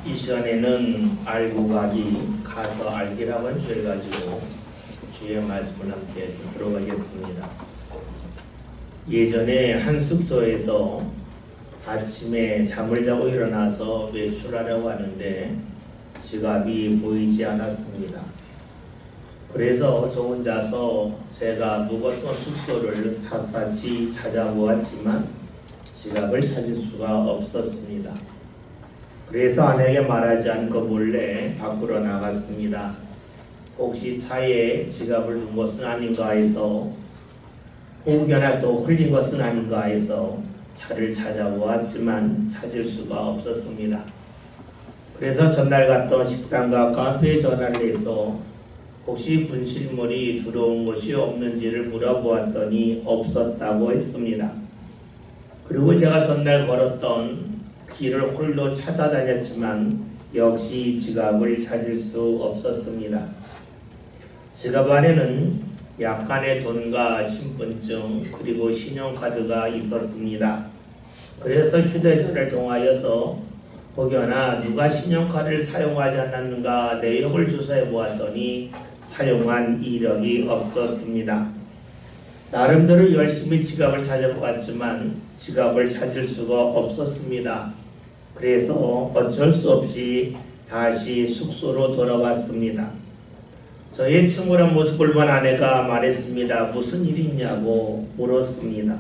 이 시간에는 알고 가기 가서 알기라고 주제 가지고 주의 말씀을 함께 들어가겠습니다. 예전에 한 숙소에서 아침에 잠을 자고 일어나서 외출하려고 하는데 지갑이 보이지 않았습니다. 그래서 저 혼자서 제가 묵었던 숙소를 샅샅이 찾아보았지만 지갑을 찾을 수가 없었습니다. 그래서 아내에게 말하지 않고 몰래 밖으로 나갔습니다. 혹시 차에 지갑을 둔 것은 아닌가 해서 혹여나 또 흘린 것은 아닌가 해서 차를 찾아보았지만 찾을 수가 없었습니다. 그래서 전날 갔던 식당과 카페에 전화를 해서 혹시 분실물이 들어온 것이 없는지를 물어보았더니 없었다고 했습니다. 그리고 제가 전날 걸었던 길을 홀로 찾아다녔지만 역시 지갑을 찾을 수 없었습니다. 지갑 안에는 약간의 돈과 신분증 그리고 신용카드가 있었습니다. 그래서 휴대전화를 통하여서 혹여나 누가 신용카드를 사용하지 않았는가 내역을 조사해 보았더니 사용한 이력이 없었습니다. 나름대로 열심히 지갑을 찾아보았지만 지갑을 찾을 수가 없었습니다. 그래서 어쩔 수 없이 다시 숙소로 돌아왔습니다. 저의 침울한 모습을 본 아내가 말했습니다. 무슨 일이 있냐고 물었습니다.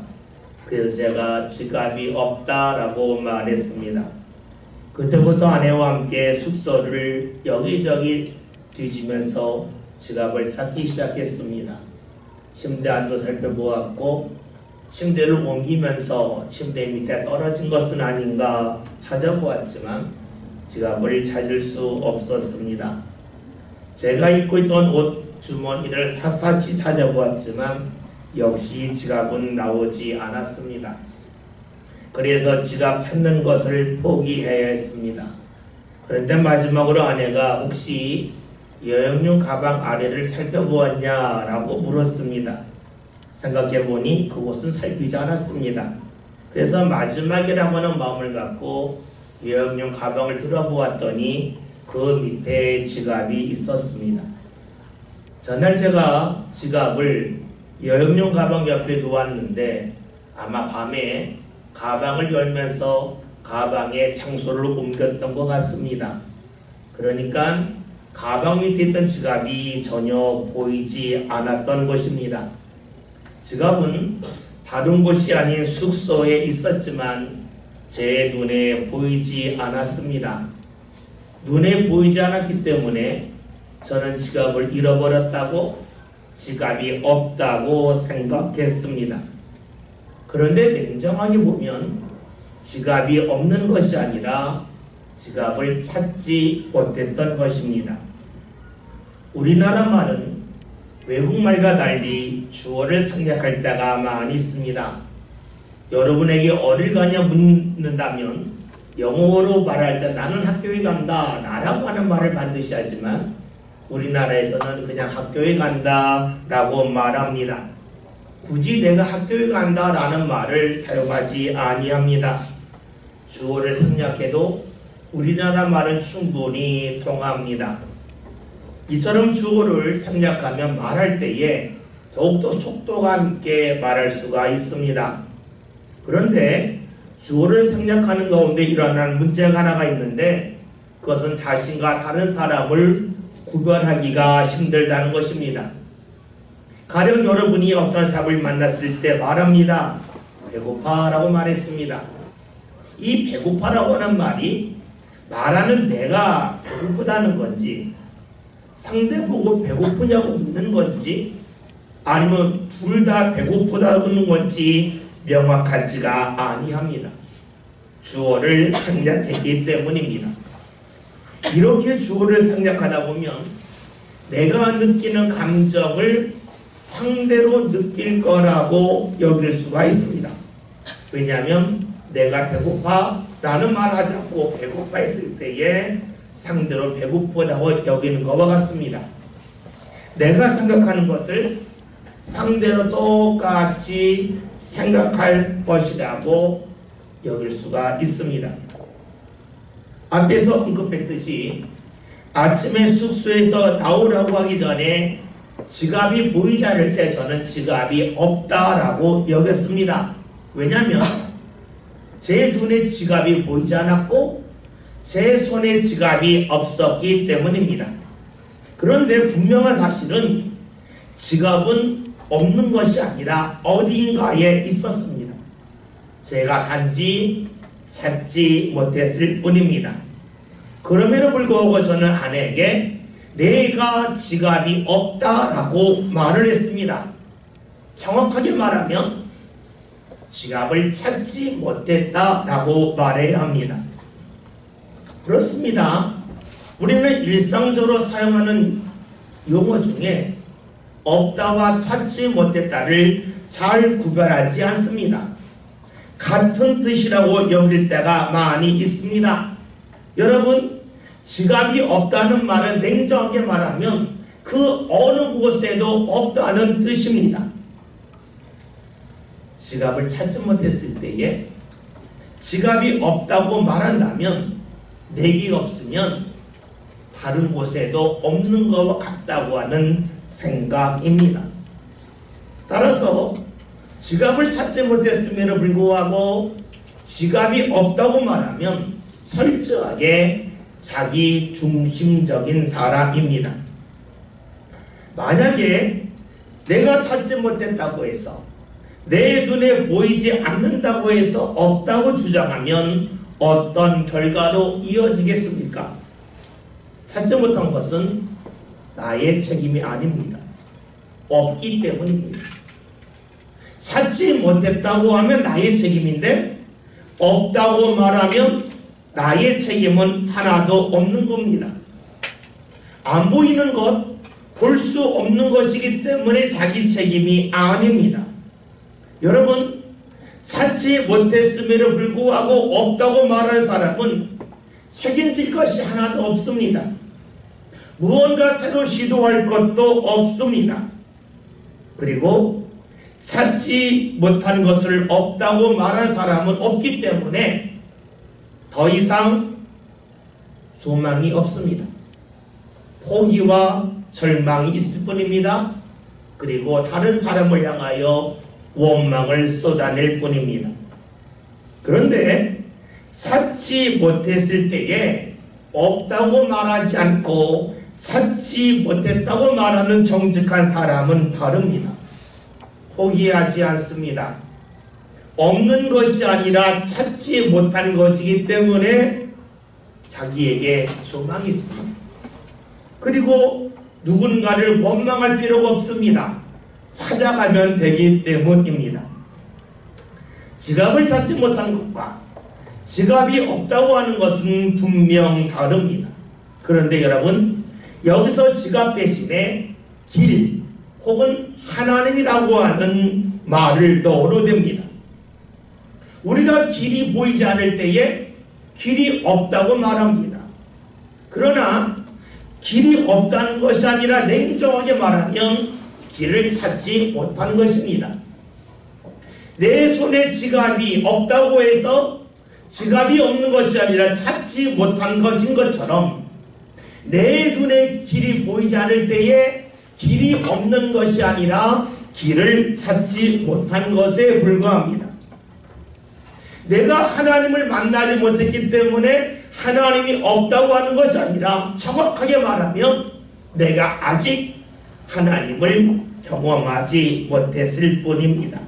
그래서 제가 지갑이 없다라고 말했습니다. 그때부터 아내와 함께 숙소를 여기저기 뒤지면서 지갑을 찾기 시작했습니다. 침대 안도 살펴보았고 침대를 옮기면서 침대 밑에 떨어진 것은 아닌가 찾아보았지만 지갑을 찾을 수 없었습니다. 제가 입고 있던 옷 주머니를 샅샅이 찾아보았지만 역시 지갑은 나오지 않았습니다. 그래서 지갑 찾는 것을 포기해야 했습니다. 그런데 마지막으로 아내가 혹시 여행용 가방 아래를 살펴보았냐라고 물었습니다. 생각해보니 그곳은 살피지 않았습니다. 그래서 마지막이라고는 마음을 갖고 여행용 가방을 들어보았더니 그 밑에 지갑이 있었습니다. 전날 제가 지갑을 여행용 가방 옆에 놓았는데 아마 밤에 가방을 열면서 가방에 장소를 옮겼던 것 같습니다. 그러니까 가방 밑에 있던 지갑이 전혀 보이지 않았던 것입니다. 지갑은 다른 곳이 아닌 숙소에 있었지만 제 눈에 보이지 않았습니다. 눈에 보이지 않았기 때문에 저는 지갑을 잃어버렸다고 지갑이 없다고 생각했습니다. 그런데 냉정하게 보면 지갑이 없는 것이 아니라 지갑을 찾지 못했던 것입니다. 우리나라 말은 외국말과 달리 주어를 생략할 때가 많이 있습니다. 여러분에게 어딜 가냐 묻는다면 영어로 말할 때 나는 학교에 간다 라고 하는 말을 반드시 하지만 우리나라에서는 그냥 학교에 간다 라고 말합니다. 굳이 내가 학교에 간다 라는 말을 사용하지 아니합니다. 주어를 생략해도 우리나라 말은 충분히 통합니다. 이처럼 주어를 생략하면 말할 때에 더욱더 속도감 있게 말할 수가 있습니다. 그런데 주어를 생략하는 가운데 일어나는 문제가 하나가 있는데 그것은 자신과 다른 사람을 구별하기가 힘들다는 것입니다. 가령 여러분이 어떤 사람을 만났을 때 말합니다. 배고파 라고 말했습니다. 이 배고파라고 하는 말이 말하는 내가 배고프다는 건지 상대 보고 배고프냐고 묻는 건지 아니면 둘 다 배고프다고 묻는 건지 명확하지가 아니합니다. 주어를 생략했기 때문입니다. 이렇게 주어를 생략하다 보면 내가 느끼는 감정을 상대로 느낄 거라고 여길 수가 있습니다. 왜냐하면 내가 배고파 라는 말 하지 않고 배고파 했을 때에 상대로 배고프다고 여기는 것과 같습니다. 내가 생각하는 것을 상대로 똑같이 생각할 것이라고 여길 수가 있습니다. 앞에서 언급했듯이 아침에 숙소에서 나오라고 하기 전에 지갑이 보이지 않을 때 저는 지갑이 없다라고 여겼습니다. 왜냐하면 제 눈에 지갑이 보이지 않았고 제 손에 지갑이 없었기 때문입니다. 그런데 분명한 사실은 지갑은 없는 것이 아니라 어딘가에 있었습니다. 제가 단지 찾지 못했을 뿐입니다. 그럼에도 불구하고 저는 아내에게 내가 지갑이 없다라고 말을 했습니다. 정확하게 말하면 지갑을 찾지 못했다라고 말해야 합니다. 그렇습니다. 우리는 일상적으로 사용하는 용어 중에 없다와 찾지 못했다를 잘 구별하지 않습니다. 같은 뜻이라고 여길 때가 많이 있습니다. 여러분, 지갑이 없다는 말은 냉정하게 말하면 그 어느 곳에도 없다는 뜻입니다. 지갑을 찾지 못했을 때에 지갑이 없다고 말한다면 내게 없으면 다른 곳에도 없는 것과 같다고 하는 생각입니다. 따라서 지갑을 찾지 못했음에도 불구하고 지갑이 없다고 말하면 철저하게 자기 중심적인 사람입니다. 만약에 내가 찾지 못했다고 해서 내 눈에 보이지 않는다고 해서 없다고 주장하면 어떤 결과로 이어지겠습니까? 찾지 못한 것은 나의 책임이 아닙니다. 없기 때문입니다. 찾지 못했다고 하면 나의 책임인데 없다고 말하면 나의 책임은 하나도 없는 겁니다. 안 보이는 것, 볼 수 없는 것이기 때문에 자기 책임이 아닙니다. 여러분, 찾지 못했음에도 불구하고 없다고 말하는 사람은 책임질 것이 하나도 없습니다. 무언가 새로 시도할 것도 없습니다. 그리고 찾지 못한 것을 없다고 말한 사람은 없기 때문에 더 이상 소망이 없습니다. 포기와 절망이 있을 뿐입니다. 그리고 다른 사람을 향하여 원망을 쏟아낼 뿐입니다. 그런데 찾지 못했을 때에 없다고 말하지 않고 찾지 못했다고 말하는 정직한 사람은 다릅니다. 포기하지 않습니다. 없는 것이 아니라 찾지 못한 것이기 때문에 자기에게 소망이 있습니다. 그리고 누군가를 원망할 필요가 없습니다. 찾아가면 되기 때문입니다. 지갑을 찾지 못한 것과 지갑이 없다고 하는 것은 분명 다릅니다. 그런데 여러분, 여기서 지갑 대신에 길 혹은 하나님이라고 하는 말을 넣어도 됩니다. 우리가 길이 보이지 않을 때에 길이 없다고 말합니다. 그러나 길이 없다는 것이 아니라 냉정하게 말하면 길을 찾지 못한 것입니다. 내 손에 지갑이 없다고 해서 지갑이 없는 것이 아니라 찾지 못한 것인 것처럼 내 눈에 길이 보이지 않을 때에 길이 없는 것이 아니라 길을 찾지 못한 것에 불과합니다. 내가 하나님을 만나지 못했기 때문에 하나님이 없다고 하는 것이 아니라 정확하게 말하면 내가 아직 하나님을 경험하지 못했을 뿐입니다.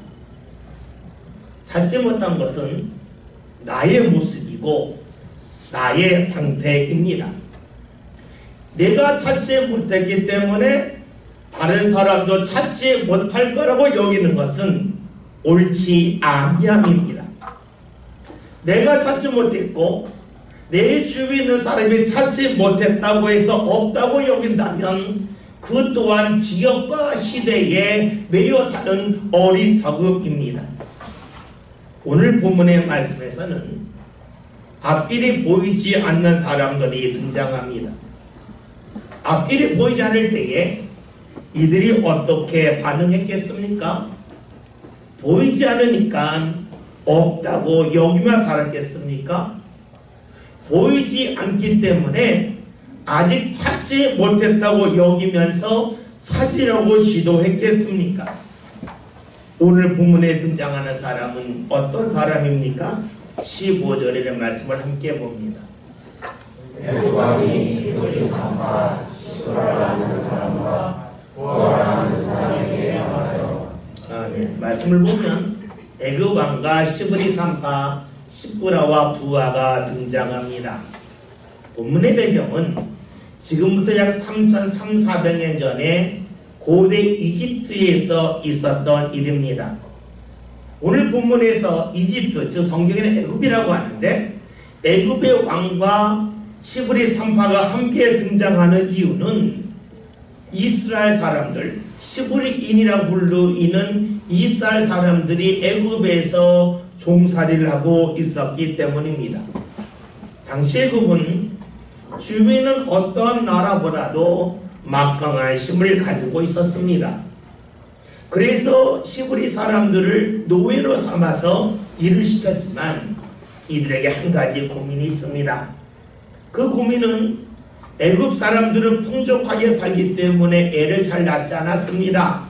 찾지 못한 것은 나의 모습이고 나의 상태입니다. 내가 찾지 못했기 때문에 다른 사람도 찾지 못할 거라고 여기는 것은 옳지 아니함입니다. 내가 찾지 못했고 내 주위에 있는 사람이 찾지 못했다고 해서 없다고 여긴다면 그 또한 지역과 시대에 매여 사는 어리석음입니다. 오늘 본문의 말씀에서는 앞길이 보이지 않는 사람들이 등장합니다. 앞길이 보이지 않을 때에 이들이 어떻게 반응했겠습니까? 보이지 않으니까 없다고 여기며 살았겠습니까? 보이지 않기 때문에 아직 찾지 못했다고 여기면서 찾으려고 시도했겠습니까? 오늘 본문에 등장하는 사람은 어떤 사람입니까? 15절의 말씀을 함께 봅니다. 애굽 왕이 히브리 산파 시브라라는 사람과 부하라는 사람에게 말하여. 아멘. 말씀을 보면 애굽 왕과 시브리 산파 시브라와 부하가 등장합니다. 본문의 배경은 지금부터 약 3,400년 전에 고대 이집트에서 있었던 일입니다. 오늘 본문에서 이집트, 즉 성경에는 애굽이라고 하는데 애굽의 왕과 시브리 산파가 함께 등장하는 이유는 이스라엘 사람들, 시브리인이라고 불리는 이스라엘 사람들이 애굽에서 종살이를 하고 있었기 때문입니다. 당시 애굽은 주민은 어떤 나라보다도 막강한 힘을 가지고 있었습니다. 그래서 시브리 사람들을 노예로 삼아서 일을 시켰지만 이들에게 한 가지 고민이 있습니다. 그 고민은 애굽 사람들은 풍족하게 살기 때문에 애를 잘 낳지 않았습니다.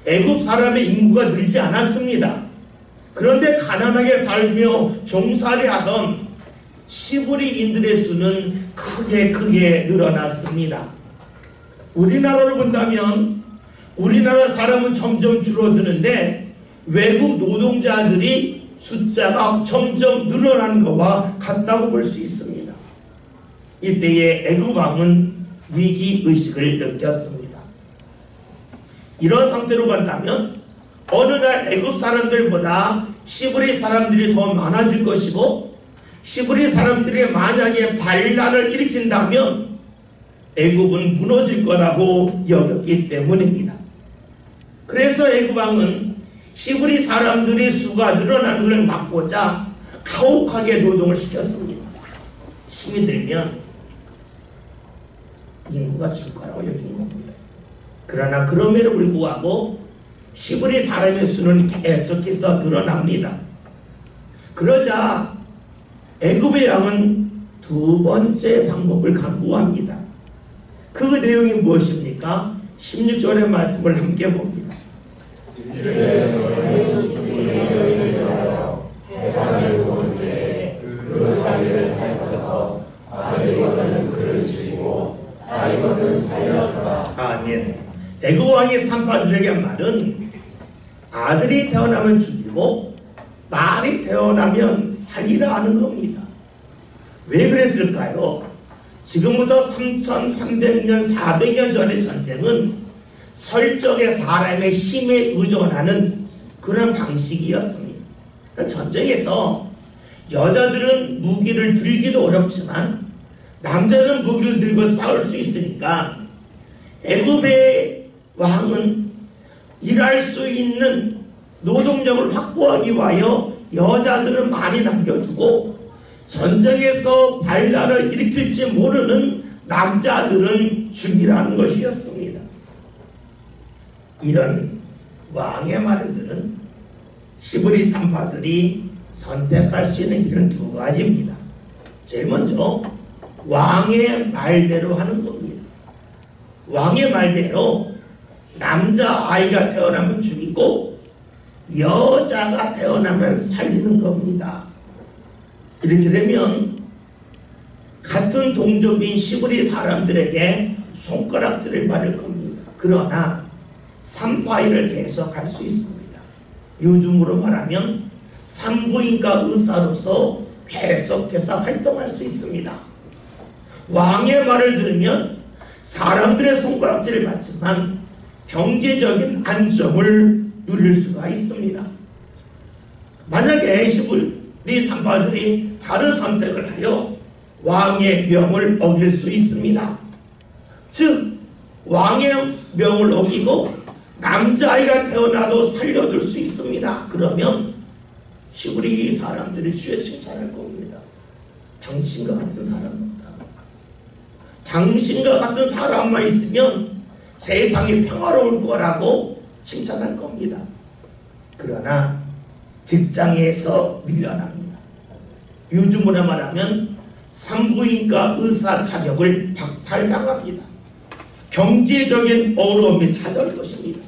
애굽 사람의 인구가 늘지 않았습니다. 그런데 가난하게 살며 종살이하던 시브리인들의 수는 크게 늘어났습니다. 우리나라로 본다면 우리나라 사람은 점점 줄어드는데 외국 노동자들이 숫자가 점점 늘어나는 것과 같다고 볼 수 있습니다. 이때에 애굽 왕은 위기의식을 느꼈습니다. 이런 상태로 간다면 어느 날 애굽 사람들보다 시브리 사람들이 더 많아질 것이고 시브리 사람들이 만약에 반란을 일으킨다면 애굽은 무너질 거라고 여겼기 때문입니다. 그래서 애굽 왕은 시브리 사람들의 수가 늘어나는 것을 막고자 가혹하게 노동을 시켰습니다. 힘이 들면 인구가 줄 거라고 여긴 겁니다. 그러나 그럼에도 불구하고 시브리 사람의 수는 계속해서 늘어납니다. 그러자 애굽의 왕은 두 번째 방법을 강구합니다. 그 내용이 무엇입니까? 16절의 말씀을 함께 봅니다. 해산을 구울 때 그 자리를 살펴서 아이거든 그를 죽이고 아이거든 살려주라. 아멘. 애굽 왕이 산파들에게 말은 아들이 태어나면 죽이고 딸이 태어나면 살리라 하는 겁니다. 왜 그랬을까요? 지금부터 3,300년, 400년 전의 전쟁은 설적의 사람의 힘에 의존하는 그런 방식이었습니다. 그러니까 전쟁에서 여자들은 무기를 들기도 어렵지만 남자는 무기를 들고 싸울 수 있으니까 애굽의 왕은 일할 수 있는 노동력을 확보하기 위하여 여자들은 많이 남겨두고 전쟁에서 반란을 일으킬지 모르는 남자들은 죽이라는 것이었습니다. 이런 왕의 말을 들은 시브리 산파들이 선택할 수 있는 길은 두 가지입니다. 제일 먼저 왕의 말대로 하는 겁니다. 왕의 말대로 남자아이가 태어나면 죽이고 여자가 태어나면 살리는 겁니다. 이렇게 되면 같은 동족인 시브리 사람들에게 손가락질을 받을 겁니다. 그러나 산파일을 계속할 수 있습니다. 요즘으로 말하면 산부인과 의사로서 계속해서 활동할 수 있습니다. 왕의 말을 들으면 사람들의 손가락질을 받지만 경제적인 안정을 누릴 수가 있습니다. 만약에 시브리 산파들이 다른 선택을 하여 왕의 명을 어길 수 있습니다. 즉 왕의 명을 어기고 남자아이가 태어나도 살려줄 수 있습니다. 그러면 시브리 사람들이 주에 칭찬할 겁니다. 당신과 같은 사람 없다. 당신과 같은 사람만 있으면 세상이 평화로울 거라고 칭찬할 겁니다. 그러나 직장에서 밀려납니다. 요즘으로 말하면 산부인과 의사 자격을 박탈당합니다. 경제적인 어려움이 찾아올 것입니다.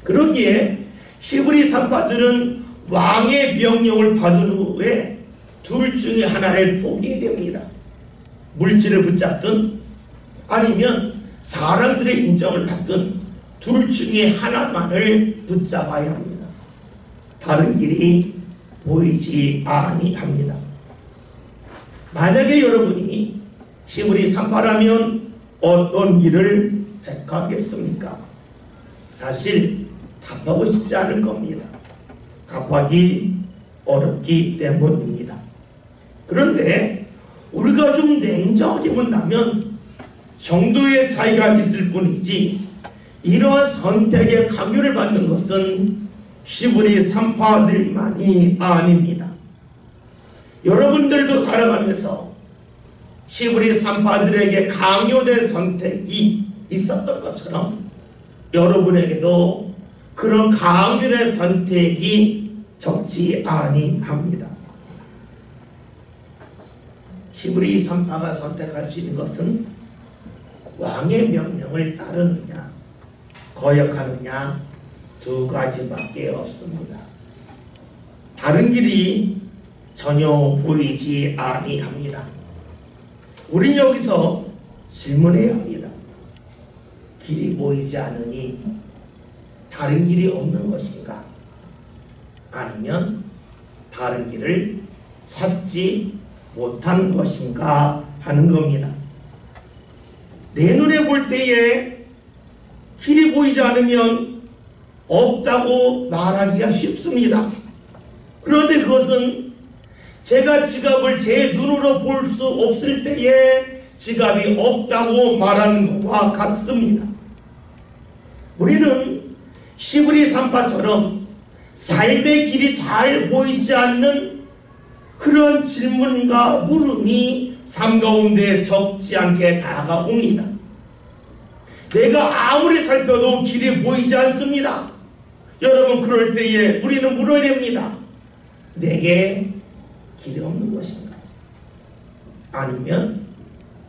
그러기에 히브리 산파들은 왕의 명령을 받은 후에 둘 중에 하나를 포기해야 됩니다. 물질을 붙잡든 아니면 사람들의 인정을 받든 둘 중에 하나만을 붙잡아야 합니다. 다른 길이 보이지 아니합니다. 만약에 여러분이 히브리 산파라면 어떤 길을 택하겠습니까? 사실 답하고 싶지 않을 겁니다. 답하기 어렵기 때문입니다. 그런데 우리가 좀 냉정하게 본다면 정도의 차이가 있을 뿐이지 이러한 선택의 강요를 받는 것은 히브리 산파들만이 아닙니다. 여러분들도 살아가면서 히브리 산파들에게 강요된 선택이 있었던 것처럼 여러분에게도 그런 강요된 선택이 적지 아니합니다. 히브리 산파가 선택할 수 있는 것은 왕의 명령을 따르느냐 거역하느냐 두 가지밖에 없습니다. 다른 길이 전혀 보이지 아니합니다. 우린 여기서 질문해야 합니다. 길이 보이지 않으니 다른 길이 없는 것인가? 아니면 다른 길을 찾지 못한 것인가 하는 겁니다. 내 눈에 볼 때에 길이 보이지 않으면 없다고 말하기가 쉽습니다. 그런데 그것은 제가 지갑을 제 눈으로 볼 수 없을 때에 지갑이 없다고 말하는 것과 같습니다. 우리는 히브리 산파처럼 삶의 길이 잘 보이지 않는 그런 질문과 물음이 삶 가운데 적지 않게 다가옵니다. 내가 아무리 살펴도 길이 보이지 않습니다. 여러분, 그럴 때에 우리는 물어야 됩니다. 내게 길이 없는 것인가? 아니면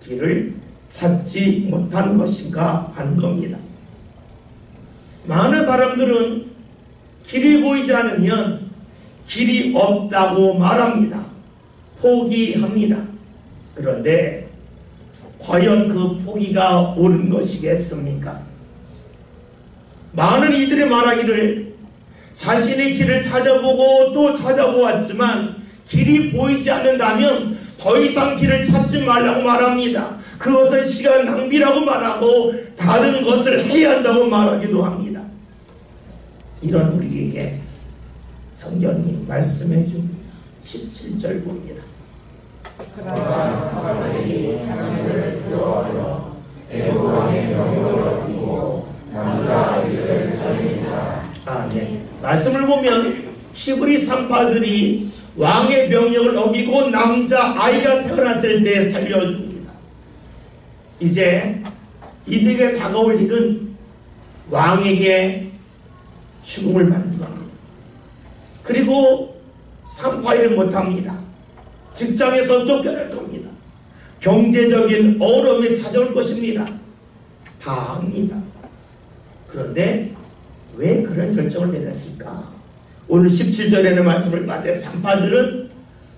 길을 찾지 못한 것인가 하는 겁니다. 많은 사람들은 길이 보이지 않으면 길이 없다고 말합니다. 포기합니다. 그런데 과연 그 포기가 옳은 것이겠습니까? 많은 이들이 말하기를 자신의 길을 찾아보고 또 찾아보았지만 길이 보이지 않는다면 더 이상 길을 찾지 말라고 말합니다. 그것은 시간 낭비라고 말하고 다른 것을 해야 한다고 말하기도 합니다. 이런 우리에게 성경이 말씀해 줍니다. 17절 봅니다. 그러나 사람들이 하나님을 두려워하여 대왕의 명령을 어기고 남자 아이들을 살리자. 아멘. 말씀을 보면 히브리 산파들이 왕의 명령을 어기고 남자 아이가 태어났을 때 살려줍니다. 이제 이들에게 다가올 일은 왕에게 죽음을 받는 겁니다. 그리고 산파 일을 못합니다. 직장에서 쫓겨날 겁니다. 경제적인 어려움이 찾아올 것입니다. 다 압니다. 그런데 왜 그런 결정을 내렸을까? 오늘 17절에는 말씀을 받아 산파들은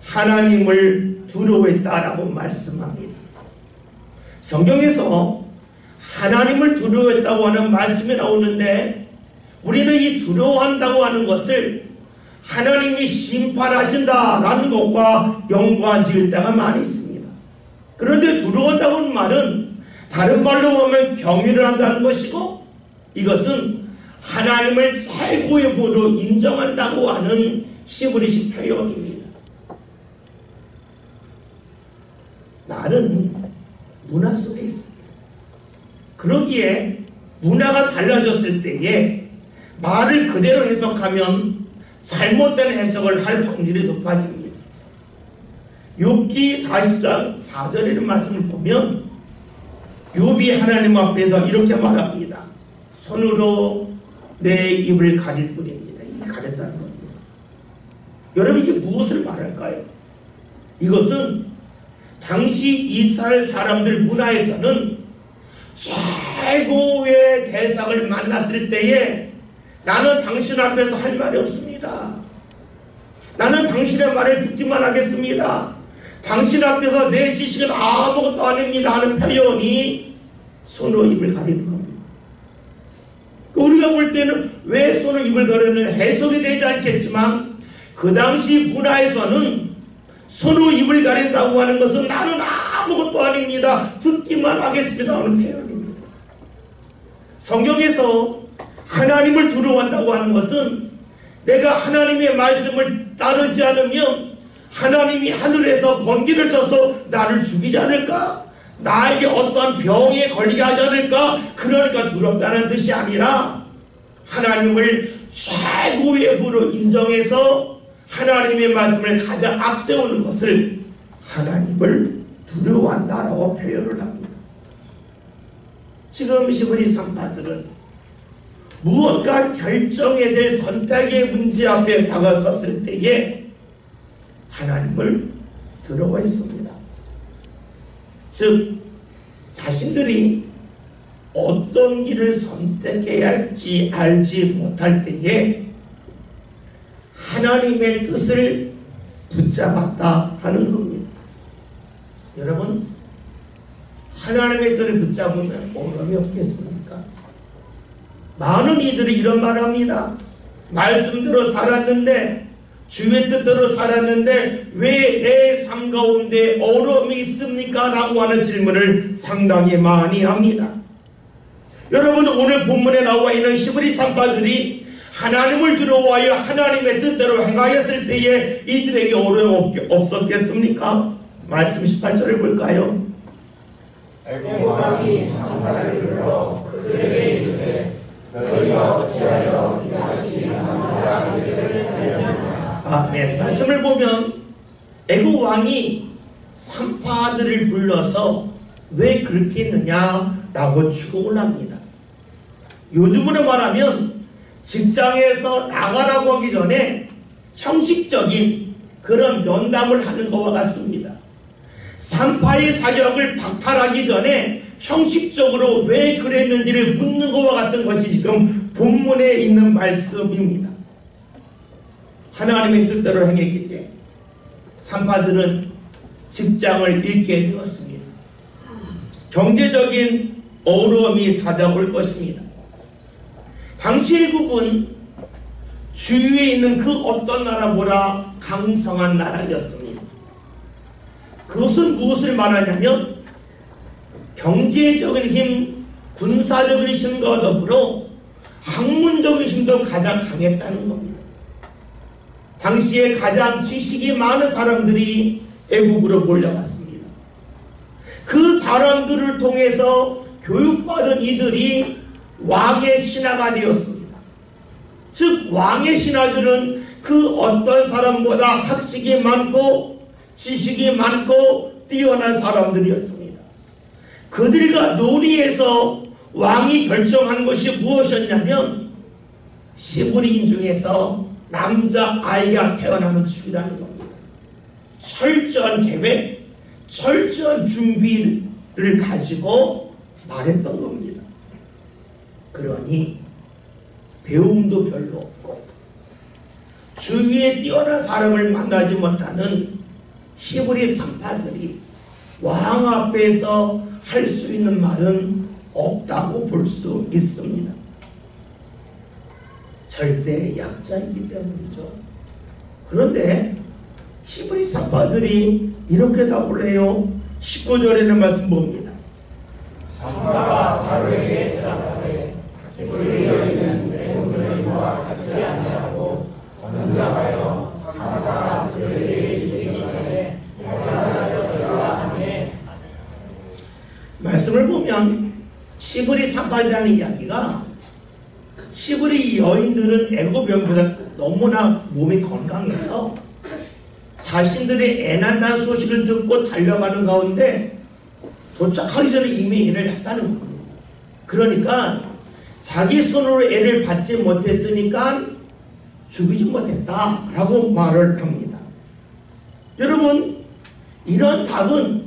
하나님을 두려워했다라고 말씀합니다. 성경에서 하나님을 두려워했다고 하는 말씀이 나오는데 우리는 이 두려워한다고 하는 것을 하나님이 심판하신다라는 것과 연관지을 때가 많이 있습니다. 그런데 두려워한다고 하는 말은 다른 말로 보면 경외를 한다는 것이고 이것은 하나님을 최고의 부로 인정한다고 하는 히브리식 표현입니다. 말은 문화 속에 있습니다. 그러기에 문화가 달라졌을 때에 말을 그대로 해석하면 잘못된 해석을 할 확률이 높아집니다. 욥기 40장 4절이라는 말씀을 보면 욥이 하나님 앞에서 이렇게 말합니다. 손으로 내 입을 가릴 뿐입니다. 입을 가렸다는 겁니다. 여러분, 이게 무엇을 말할까요? 이것은 당시 이스라엘 사람들 문화에서는 최고의 대상을 만났을 때에 나는 당신 앞에서 할 말이 없습니다. 나는 당신의 말을 듣기만 하겠습니다. 당신 앞에서 내 지식은 아무것도 아닙니다 하는 표현이 손으로 입을 가리는 겁니다. 우리가 볼 때는 왜 손으로 입을 가리는 해석이 되지 않겠지만 그 당시 문화에서는 손으로 입을 가린다고 하는 것은 나는 아무것도 아닙니다. 듣기만 하겠습니다 하는 표현입니다. 성경에서 하나님을 두려워한다고 하는 것은 내가 하나님의 말씀을 따르지 않으면 하나님이 하늘에서 번개를 쳐서 나를 죽이지 않을까? 나에게 어떤 병에 걸리게 하지 않을까? 그러니까 두렵다는 뜻이 아니라 하나님을 최고의 부로 인정해서 하나님의 말씀을 가장 앞세우는 것을 하나님을 두려워한다라고 표현을 합니다. 지금 히브리 산파들은 무언가 결정해야 될 선택의 문제 앞에 다가섰을 때에 하나님을 두려워했습니다. 즉 자신들이 어떤 길을 선택해야 할지 알지 못할 때에 하나님의 뜻을 붙잡았다 하는 겁니다. 여러분, 하나님의 뜻을 붙잡으면 어려움이 없겠습니까? 많은 이들이 이런 말을 합니다. 말씀대로 살았는데, 주의 뜻대로 살았는데 왜 내 삶 가운데 어려움이 있습니까? 라고 하는 질문을 상당히 많이 합니다. 여러분, 오늘 본문에 나와 있는 히브리 산파들이 하나님을 두려워하여 하나님의 뜻대로 행하였을 때에 이들에게 어려움 없었겠습니까? 말씀 18절을 볼까요? 애굽 왕이 산파를 불러 그들에게 이르되 너희가 어찌하여 이같이 남자 아이들을 살렸느냐. 아멘. 말씀을 보면 애굽 왕이 산파들을 불러서 왜 그렇게 했느냐라고 추궁을 합니다. 요즘으로 말하면 직장에서 나가라고 하기 전에 형식적인 그런 면담을 하는 것과 같습니다. 산파의 자격을 박탈하기 전에 형식적으로 왜 그랬는지를 묻는 것과 같은 것이 지금 본문에 있는 말씀입니다. 하나님의 뜻대로 행했기 때문에 산파들은 직장을 잃게 되었습니다. 경제적인 어려움이 찾아올 것입니다. 당시 애굽은 주위에 있는 그 어떤 나라보다 강성한 나라였습니다. 그것은 무엇을 말하냐면 경제적인 힘, 군사적인 힘과 더불어 학문적인 힘도 가장 강했다는 겁니다. 당시에 가장 지식이 많은 사람들이 애국으로 몰려갔습니다. 그 사람들을 통해서 교육받은 이들이 왕의 신하가 되었습니다. 즉 왕의 신하들은 그 어떤 사람보다 학식이 많고 지식이 많고 뛰어난 사람들이었습니다. 그들과 논의해서 왕이 결정한 것이 무엇이었냐면 히브리인 중에서 남자아이가 태어나면 죽이라는 겁니다. 철저한 계획, 철저한 준비를 가지고 말했던 겁니다. 그러니 배움도 별로 없고 주위에 뛰어난 사람을 만나지 못하는 히브리 산파들이 왕 앞에서 할 수 있는 말은 없다고 볼 수 있습니다. 절대 약자이기 때문이죠. 그런데 히브리 산파들이 이렇게 답을 해요. 19절에는 말씀 봅니다. 산파가 바로에게 대답하되 우리 여인은 애굽 여인과 같이 아니하고 건장하여 산파가 그들에게 이르기 전에 발산하였더라 하매. 말씀을 보면 히브리 산파들이라는 이야기가 히브리 여인들은 애굽 여인보다 너무나 몸이 건강해서 자신들이 애 낳는다는 소식을 듣고 달려가는 가운데 도착하기 전에 이미 애를 낳았다는 겁니다. 그러니까 자기 손으로 애를 받지 못했으니까 죽이지 못했다라고 말을 합니다. 여러분, 이런 답은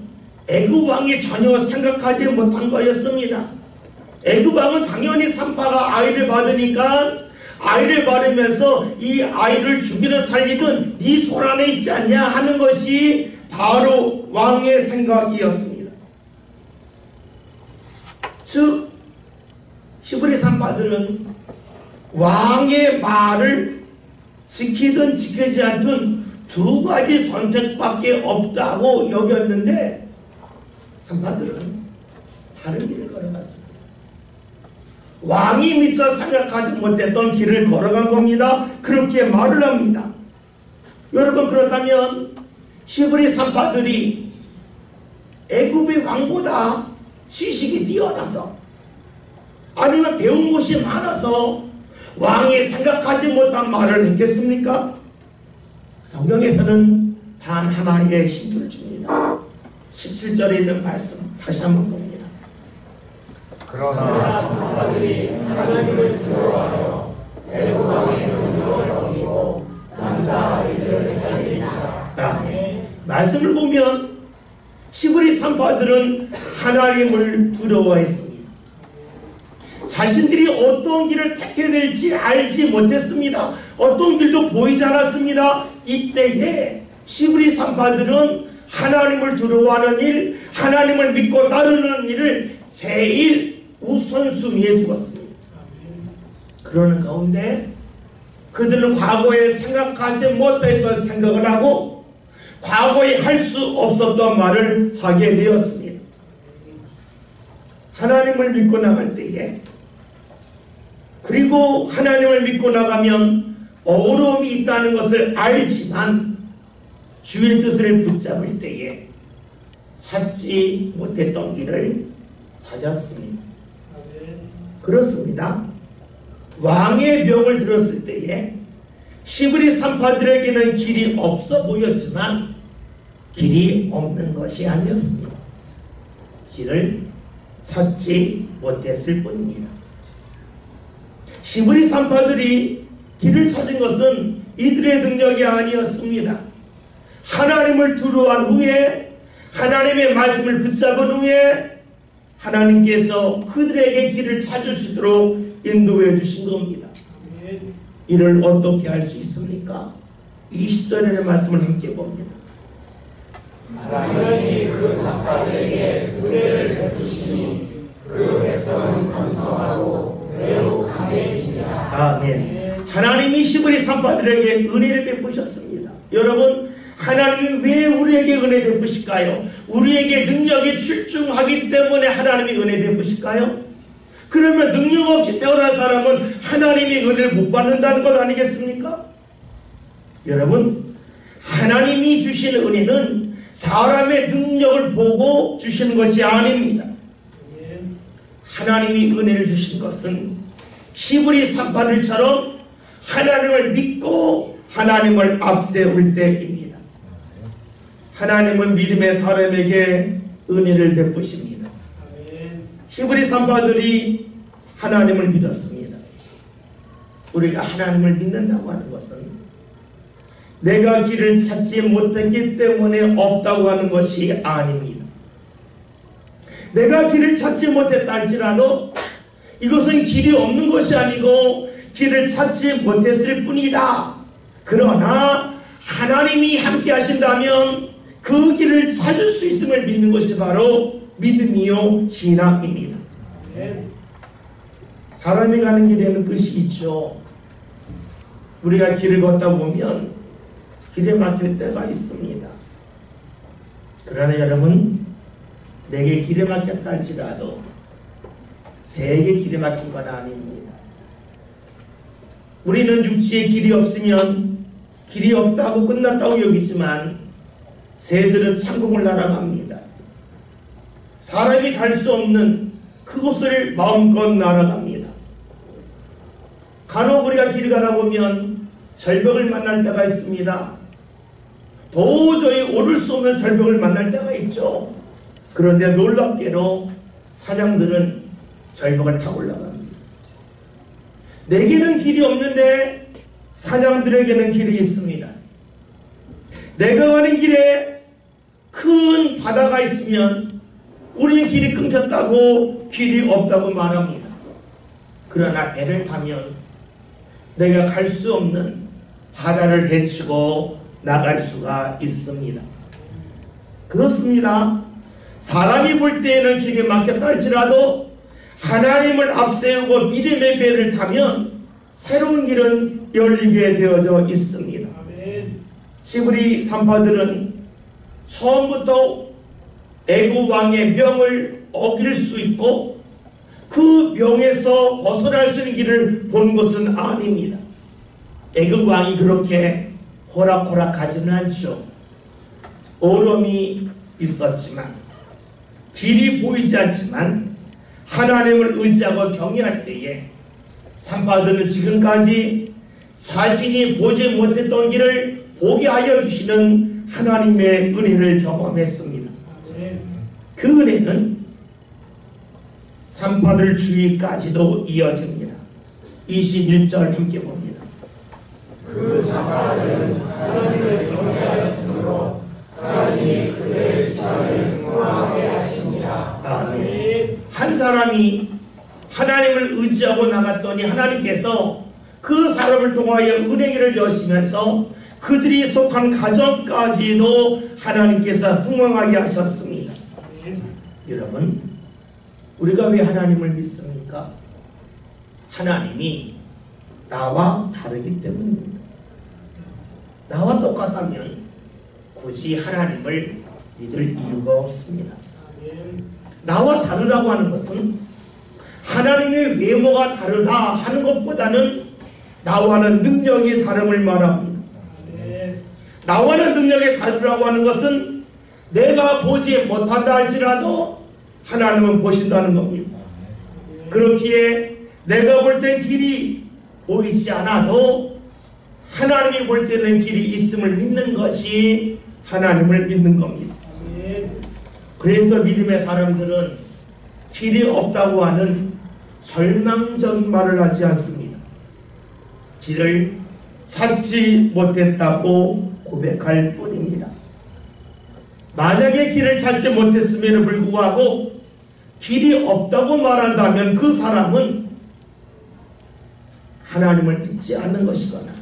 애굽 왕이 전혀 생각하지 못한 거였습니다. 애굽 왕은 당연히 산파가 아이를 받으니까 아이를 받으면서 이 아이를 죽이든 살리든 네 손 안에 있지 않냐 하는 것이 바로 왕의 생각이었습니다. 즉 히브리 산파들은 왕의 말을 지키든 지키지 않든 두 가지 선택밖에 없다고 여겼는데 산파들은 다른 길을 걸어갔습니다. 왕이 미처 생각하지 못했던 길을 걸어간 겁니다. 그렇게 말을 합니다. 여러분, 그렇다면 히브리 산파들이 애굽의 왕보다 지식이 뛰어나서 아니면 배운 것이 많아서 왕이 생각하지 못한 말을 했겠습니까? 성경에서는 단 하나의 힌트를 줍니다. 17절에 있는 말씀 다시 한번 봅니다. 그러나 산파들이 하나님을 두려워하여 애굽 왕의 명령을 어기고 남자 아이들을 살리자. 아멘. 말씀을 보면 히브리 산파들은 하나님을 두려워했습니다. 자신들이 어떤 길을 택해야 될지 알지 못했습니다. 어떤 길도 보이지 않았습니다. 이때에 히브리 산파들은 하나님을 두려워하는 일, 하나님을 믿고 따르는 일을 제일 우선순위에 두었습니다. 그러는 가운데 그들은 과거에 생각하지 못했던 생각을 하고 과거에 할 수 없었던 말을 하게 되었습니다. 하나님을 믿고 나갈 때에, 그리고 하나님을 믿고 나가면 어려움이 있다는 것을 알지만 주의 뜻을 붙잡을 때에 찾지 못했던 길을 찾았습니다. 그렇습니다. 왕의 명을 들었을 때에 히브리 산파들에게는 길이 없어 보였지만 길이 없는 것이 아니었습니다. 길을 찾지 못했을 뿐입니다. 히브리 산파들이 길을 찾은 것은 이들의 능력이 아니었습니다. 하나님을 두려워한 후에, 하나님의 말씀을 붙잡은 후에 하나님께서 그들에게 길을 찾을 수 있도록 인도해 주신 겁니다. 이를 어떻게 할 수 있습니까? 20절의 말씀을 함께 봅니다. 하나님이 그 산파들에게 은혜를 베푸시니 그 백성은 번성하고 매우 강해지니라. 아멘. 하나님이 히브리 산파들에게 은혜를 베푸셨습니다. 여러분, 하나님이 왜 우리에게 은혜 베푸실까요? 우리에게 능력이 출중하기 때문에 하나님이 은혜 베푸실까요? 그러면 능력 없이 태어난 사람은 하나님의 은혜를 못 받는다는 것 아니겠습니까? 여러분, 하나님이 주시는 은혜는 사람의 능력을 보고 주시는 것이 아닙니다. 하나님이 은혜를 주신 것은 히브리 산파들처럼 하나님을 믿고 하나님을 앞세울 때입니다. 하나님은 믿음의 사람에게 은혜를 베푸십니다. 히브리 산파들이 하나님을 믿었습니다. 우리가 하나님을 믿는다고 하는 것은 내가 길을 찾지 못했기 때문에 없다고 하는 것이 아닙니다. 내가 길을 찾지 못했다 할지라도 이것은 길이 없는 것이 아니고 길을 찾지 못했을 뿐이다. 그러나 하나님이 함께 하신다면 그 길을 찾을 수 있음을 믿는 것이 바로 믿음이요 신앙입니다. 사람이 가는 길에는 끝이 있죠. 우리가 길을 걷다 보면 길에 막힐 때가 있습니다. 그러나 여러분, 내게 길에 막혔다 할지라도 세계 길에 막힌 건 아닙니다. 우리는 육지에 길이 없으면 길이 없다고 끝났다고 여기지만 새들은 창공을 날아갑니다. 사람이 갈 수 없는 그곳을 마음껏 날아갑니다. 간혹 우리가 길 가다 보면 절벽을 만날 때가 있습니다. 도저히 오를 수 없는 절벽을 만날 때가 있죠. 그런데 놀랍게도 사냥들은 절벽을 타고 올라갑니다. 내게는 길이 없는데 사냥들에게는 길이 있습니다. 내가 가는 길에 큰 바다가 있으면 우리는 길이 끊겼다고 길이 없다고 말합니다. 그러나 배를 타면 내가 갈 수 없는 바다를 헤치고 나갈 수가 있습니다. 그렇습니다. 사람이 볼 때에는 길이 막혔다 할지라도 하나님을 앞세우고 믿음의 배를 타면 새로운 길은 열리게 되어져 있습니다. 히브리 산파들은 처음부터 애굽 왕의 명을 어길 수 있고 그 명에서 벗어날 수 있는 길을 본 것은 아닙니다. 애굽 왕이 그렇게 호락호락하지는 않죠. 어려움이 있었지만 길이 보이지 않지만 하나님을 의지하고 경외할 때에 산파들은 지금까지 자신이 보지 못했던 길을 보게 하여 주시는 하나님의 은혜를 경험했습니다. 그 은혜는 산파들 주위까지도 이어집니다. 21절 함께 봅니다. 그 산파들은 하나님을 경외하였으므로 하나님이 그들의 시간을 무화하게 하십니다. 아멘. 한 사람이 하나님을 의지하고 나갔더니 하나님께서 그 사람을 통하여 은혜를 여시면서 그들이 속한 가정까지도 하나님께서 흥왕하게 하셨습니다. 여러분, 우리가 왜 하나님을 믿습니까? 하나님이 나와 다르기 때문입니다. 나와 똑같다면 굳이 하나님을 믿을 이유가 없습니다. 나와 다르다고 하는 것은 하나님의 외모가 다르다 하는 것보다는 나와는 능력이 다름을 말합니다. 나와는 능력이 다르다고 하는 것은 내가 보지 못한다 할지라도 하나님은 보신다는 겁니다. 그렇기에 내가 볼 때 길이 보이지 않아도 하나님이 볼 때는 길이 있음을 믿는 것이 하나님을 믿는 겁니다. 그래서 믿음의 사람들은 길이 없다고 하는 절망적인 말을 하지 않습니다. 길을 찾지 못했다고 고백할 뿐입니다. 만약에 길을 찾지 못했음에도 불구하고 길이 없다고 말한다면 그 사람은 하나님을 믿지 않는 것이거나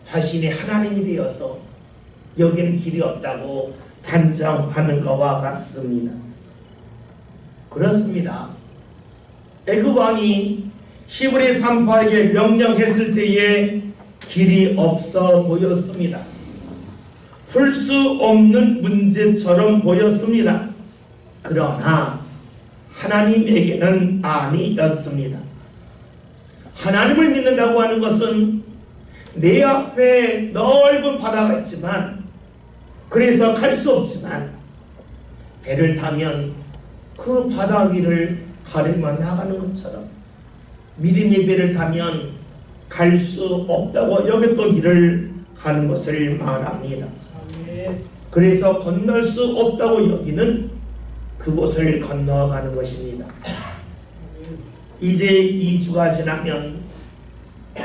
자신이 하나님이 되어서 여기는 길이 없다고 단정하는 것과 같습니다. 그렇습니다. 애굽 왕이 히브리 산파에게 명령했을 때에 길이 없어 보였습니다. 풀 수 없는 문제처럼 보였습니다. 그러나 하나님에게는 아니었습니다. 하나님을 믿는다고 하는 것은 내 앞에 넓은 바다가 있지만 그래서 갈 수 없지만 배를 타면 그 바다 위를 가르며 나가는 것처럼 믿음의 배를 타면 갈 수 없다고 여겼던 길을 가는 것을 말합니다. 그래서 건널 수 없다고 여기는 그곳을 건너가는 것입니다. 이제 2주가 지나면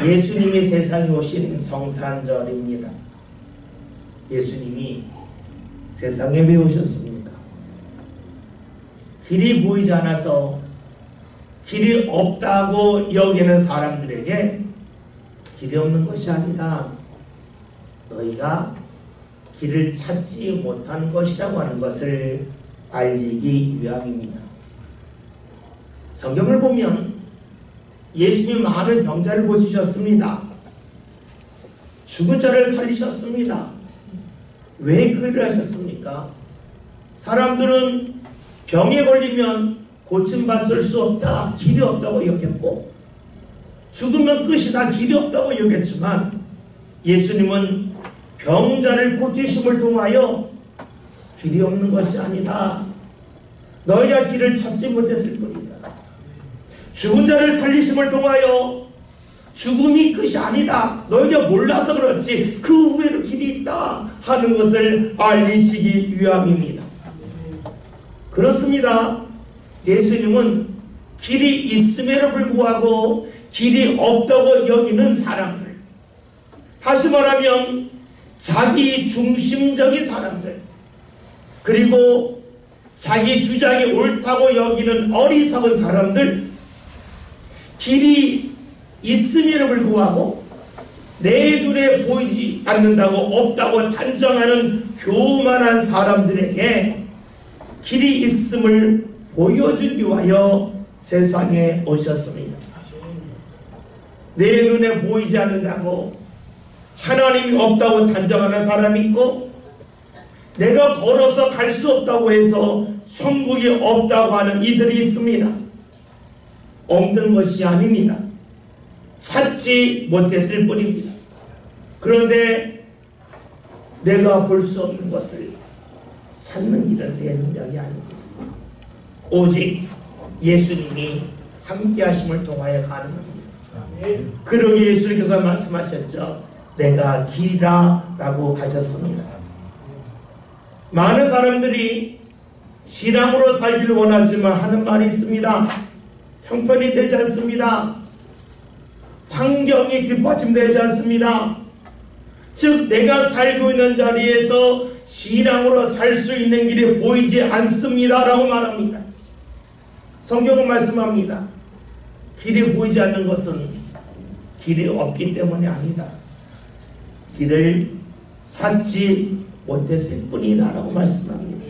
예수님이 세상에 오신 성탄절입니다. 예수님이 세상에 왜 오셨습니까? 길이 보이지 않아서 길이 없다고 여기는 사람들에게 길이 없는 것이 아니다. 너희가 길을 찾지 못한 것이라고 하는 것을 알리기 위함입니다. 성경을 보면 예수님이 많은 병자를 고치셨습니다. 죽은 자를 살리셨습니다. 왜 그 일을 하셨습니까? 사람들은 병에 걸리면 고침받을 수 없다, 길이 없다고 여겼고 죽으면 끝이다, 길이 없다고 여겼지만 예수님은 병자를 고치심을 통하여 길이 없는 것이 아니다. 너희가 길을 찾지 못했을 뿐이다. 죽은 자를 살리심을 통하여 죽음이 끝이 아니다. 너희가 몰라서 그렇지 그 후에는 길이 있다 하는 것을 알리시기 위함입니다. 그렇습니다. 예수님은 길이 있음에도 불구하고 길이 없다고 여기는 사람들, 다시 말하면 자기 중심적인 사람들, 그리고 자기 주장이 옳다고 여기는 어리석은 사람들, 길이 있음에도 불구하고 내 눈에 보이지 않는다고 없다고 단정하는 교만한 사람들에게 길이 있음을 보여주기 위하여 세상에 오셨습니다. 내 눈에 보이지 않는다고 하나님이 없다고 단정하는 사람이 있고, 내가 걸어서 갈 수 없다고 해서 천국이 없다고 하는 이들이 있습니다. 없는 것이 아닙니다. 찾지 못했을 뿐입니다. 그런데 내가 볼 수 없는 것을 찾는 길은 내 능력이 아닙니다. 오직 예수님이 함께 하심을 통하여 가능합니다. 그러기에 예수님께서 말씀하셨죠. 내가 길이라 라고 하셨습니다. 많은 사람들이 신앙으로 살기를 원하지만 하는 말이 있습니다. 형편이 되지 않습니다. 환경이 뒷받침되지 않습니다. 즉 내가 살고 있는 자리에서 신앙으로 살 수 있는 길이 보이지 않습니다 라고 말합니다. 성경은 말씀합니다. 길이 보이지 않는 것은 길이 없기 때문이 아니다. 길을 찾지 못했을 뿐이다 라고 말씀합니다.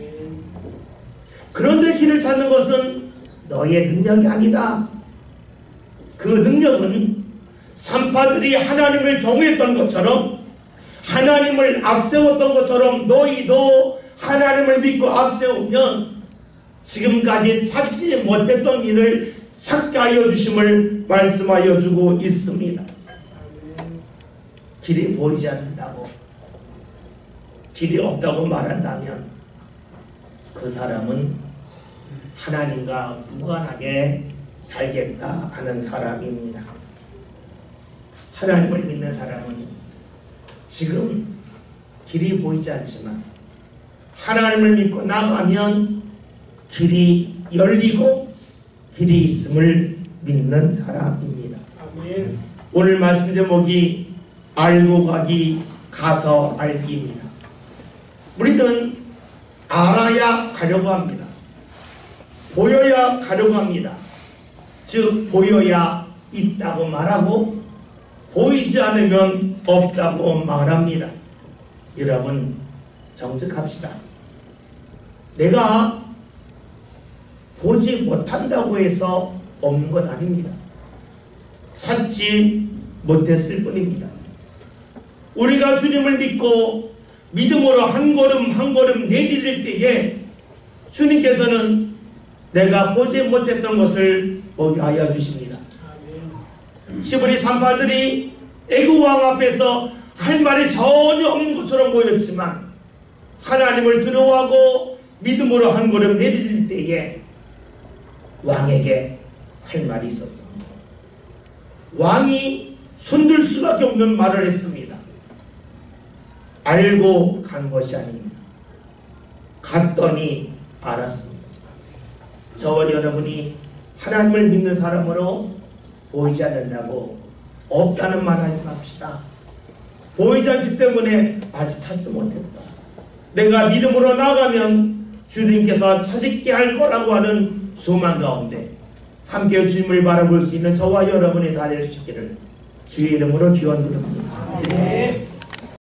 그런데 길을 찾는 것은 너의 능력이 아니다. 그 능력은 산파들이 하나님을 경외했던 것처럼, 하나님을 앞세웠던 것처럼 너희도 하나님을 믿고 앞세우면 지금까지 찾지 못했던 일을 찾게 하여 주심을 말씀하여 주고 있습니다. 길이 보이지 않는다고, 길이 없다고 말한다면 그 사람은 하나님과 무관하게 살겠다 하는 사람입니다. 하나님을 믿는 사람은 지금 길이 보이지 않지만 하나님을 믿고 나가면 길이 열리고 길이 있음을 믿는 사람입니다. 아멘. 오늘 말씀 제목이 알고 가기, 가서 알기입니다. 우리는 알아야 가려고 합니다. 보여야 가려고 합니다. 즉 보여야 있다고 말하고 보이지 않으면 없다고 말합니다. 여러분 정직합시다. 내가 보지 못한다고 해서 없는 것 아닙니다. 찾지 못했을 뿐입니다. 우리가 주님을 믿고 믿음으로 한 걸음 한 걸음 내디딜 때에 주님께서는 내가 보지 못했던 것을 보게 하여 주십니다. 시브리 산파들이 애굽왕 앞에서 할 말이 전혀 없는 것처럼 보였지만 하나님을 두려워하고 믿음으로 한 걸음 내디딜 때에 왕에게 할 말이 있었습니다. 왕이 손들 수밖에 없는 말을 했습니다. 알고 간 것이 아닙니다. 갔더니 알았습니다. 저와 여러분이 하나님을 믿는 사람으로 보이지 않는다고 없다는 말 하지 맙시다. 보이지 않기 때문에 아직 찾지 못했다. 내가 믿음으로 나가면 주님께서 찾게 할 거라고 하는 소망 가운데 함께 주님을 바라볼 수 있는 저와 여러분이 다 될 수 있기를 주의 이름으로 기원드립니다.